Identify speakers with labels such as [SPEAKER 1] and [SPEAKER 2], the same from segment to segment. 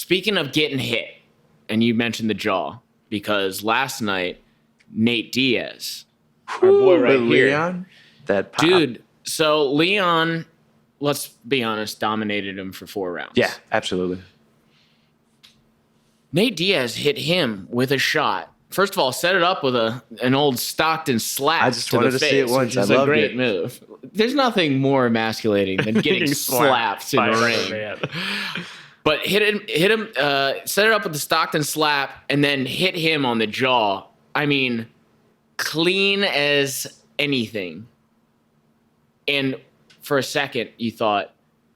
[SPEAKER 1] speaking of getting hit, and you mentioned the jaw, because last night, Nate Diaz, our boy right here.
[SPEAKER 2] Leon, that pop.
[SPEAKER 1] Dude, so Leon, let's be honest, dominated him for 4 rounds.
[SPEAKER 2] Yeah, absolutely.
[SPEAKER 1] Nate Diaz hit him with a shot. First of all, set it up with an old Stockton slap.
[SPEAKER 2] I just
[SPEAKER 1] to
[SPEAKER 2] wanted
[SPEAKER 1] the
[SPEAKER 2] to
[SPEAKER 1] face,
[SPEAKER 2] see it once.
[SPEAKER 1] which is a great move. There's nothing more emasculating than getting slapped in the ring. But hit him, set it up with the Stockton slap, and then hit him on the jaw. I mean, clean as anything. And for a second, you thought,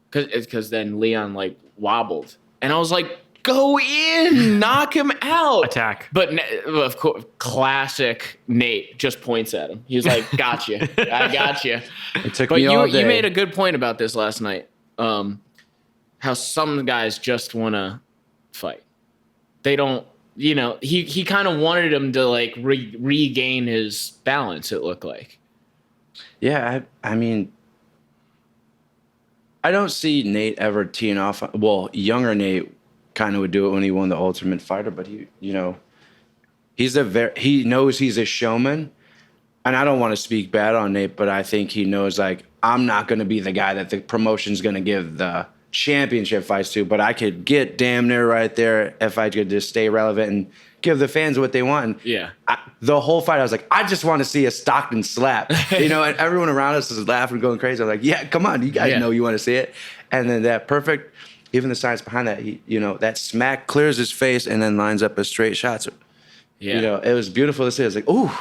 [SPEAKER 1] because then Leon like wobbled, and I was like, go in, knock him out,
[SPEAKER 3] attack.
[SPEAKER 1] But of course, classic Nate just points at him. He's like, "Got you, I got you."
[SPEAKER 2] It took
[SPEAKER 1] but
[SPEAKER 2] me all day.
[SPEAKER 1] You made a good point about this last night. How some guys just want to fight. They don't. You know, he kind of wanted him to like regain his balance. It looked like.
[SPEAKER 2] Yeah, I mean, I don't see Nate ever teeing off. Well, younger Nate kind of would do it when he won the Ultimate Fighter, but he knows he's a showman. And I don't want to speak bad on Nate, but I think he knows, like, I'm not going to be the guy that the promotion's going to give the championship fights to, but I could get damn near right there if I could just stay relevant and give the fans what they want. And
[SPEAKER 1] yeah.
[SPEAKER 2] The whole fight, I was like, I just want to see a Stockton slap, and everyone around us is laughing, going crazy. I'm like, yeah, come on, you guys know you want to see it. And then that perfect, even the science behind that, that smack clears his face and then lines up a straight shot. So, it was beautiful to see. I was like, ooh.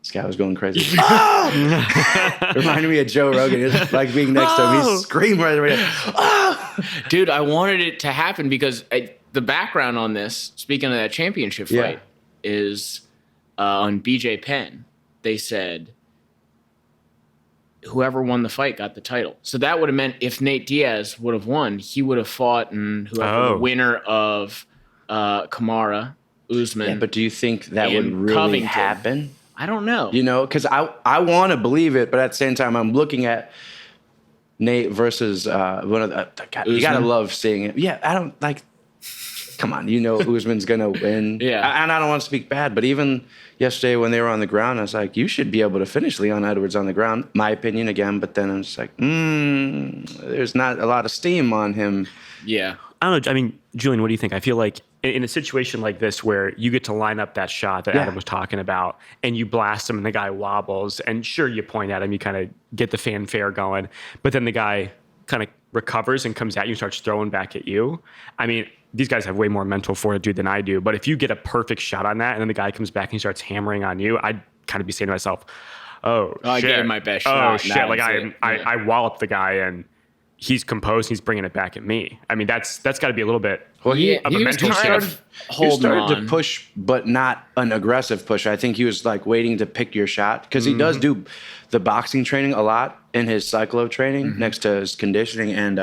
[SPEAKER 2] This guy was going crazy. Oh! Reminded me of Joe Rogan. It was like being next to him. He screamed right away. Oh!
[SPEAKER 1] Dude, I wanted it to happen because the background on this, speaking of that championship fight, is on BJ Penn. They said whoever won the fight got the title. So that would have meant if Nate Diaz would have won, he would have fought and the winner of Kamaru Usman.
[SPEAKER 2] Yeah, but do you think that would really
[SPEAKER 1] Covington.
[SPEAKER 2] happen?
[SPEAKER 1] I don't know.
[SPEAKER 2] Because I want to believe it, but at the same time, I'm looking at Nate versus one of the you gotta love seeing it. Yeah, I don't like. Come on, Usman's gonna win.
[SPEAKER 1] Yeah,
[SPEAKER 2] and I don't want to speak bad, but even yesterday when they were on the ground, I was like, you should be able to finish Leon Edwards on the ground. My opinion again, but then I'm just like, there's not a lot of steam on him.
[SPEAKER 1] Yeah,
[SPEAKER 3] I don't know. I mean, Julian, what do you think? I feel like in a situation like this where you get to line up that shot that Adam was talking about and you blast him and the guy wobbles and sure, you point at him, you kind of get the fanfare going, but then the guy kind of recovers and comes at you and starts throwing back at you. I mean, these guys have way more mental fortitude than I do, but if you get a perfect shot on that and then the guy comes back and he starts hammering on you, I'd kind of be saying to myself, oh, shit.
[SPEAKER 1] I gave my best shot.
[SPEAKER 3] Oh, shit. Like I walloped the guy and he's composed. He's bringing it back at me. I mean, that's got to be a little bit of a mental shift.
[SPEAKER 2] He started to push, but not an aggressive push. I think he was like waiting to pick your shot because he does do the boxing training a lot in his cyclo training next to his conditioning. And,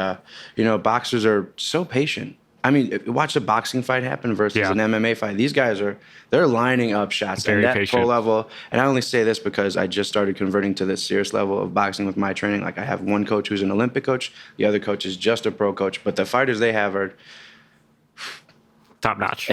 [SPEAKER 2] boxers are so patient. I mean, watch a boxing fight happen versus an MMA fight. These guys they're lining up shots at that pro level. And I only say this because I just started converting to this serious level of boxing with my training. Like I have one coach who's an Olympic coach. The other coach is just a pro coach. But the fighters they have are
[SPEAKER 3] top notch.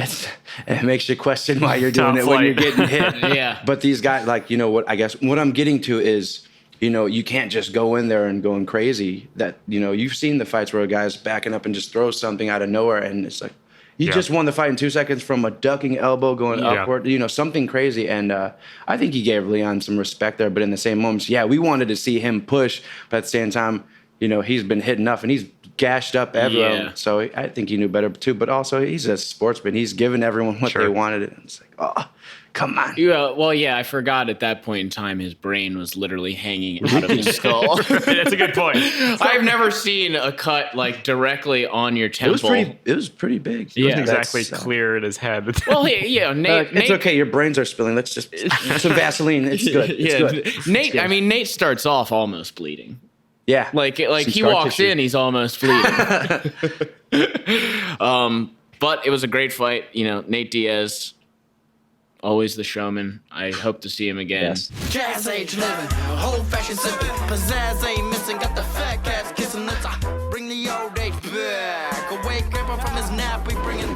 [SPEAKER 2] It makes you question why you're doing it when you're getting hit.
[SPEAKER 1] Yeah.
[SPEAKER 2] But these guys, like, I guess what I'm getting to is, you can't just go in there and going crazy. That, you've seen the fights where a guy's backing up and just throws something out of nowhere. And it's like, you just won the fight in 2 seconds from a ducking elbow going upward, something crazy. And I think he gave Leon some respect there. But in the same moments, we wanted to see him push. But at the same time, he's been hit enough and he's gashed up everyone. Yeah. So I think he knew better too. But also, he's a sportsman. He's given everyone what they wanted. And it's like, oh, come on.
[SPEAKER 1] Yeah, well, I forgot at that point in time his brain was literally hanging out of his skull.
[SPEAKER 3] That's a good point.
[SPEAKER 1] I've never seen a cut like directly on your temple.
[SPEAKER 2] It was pretty big.
[SPEAKER 3] It wasn't exactly clear in his head.
[SPEAKER 1] Well, Nate.
[SPEAKER 2] It's okay. Your brains are spilling. Let's just some Vaseline. It's good. It's good.
[SPEAKER 1] Nate. I mean, Nate starts off almost bleeding.
[SPEAKER 2] Yeah,
[SPEAKER 1] like he walks in, he's almost bleeding. But it was a great fight. Nate Diaz, always the showman. I hope to see him again.
[SPEAKER 2] Yes.
[SPEAKER 4] Jazz age living, whole fashion sipping, pizzazz ain't missing, got the fat cats kissing. Let's bring the old age back. awake, grab him from his nap. We bringing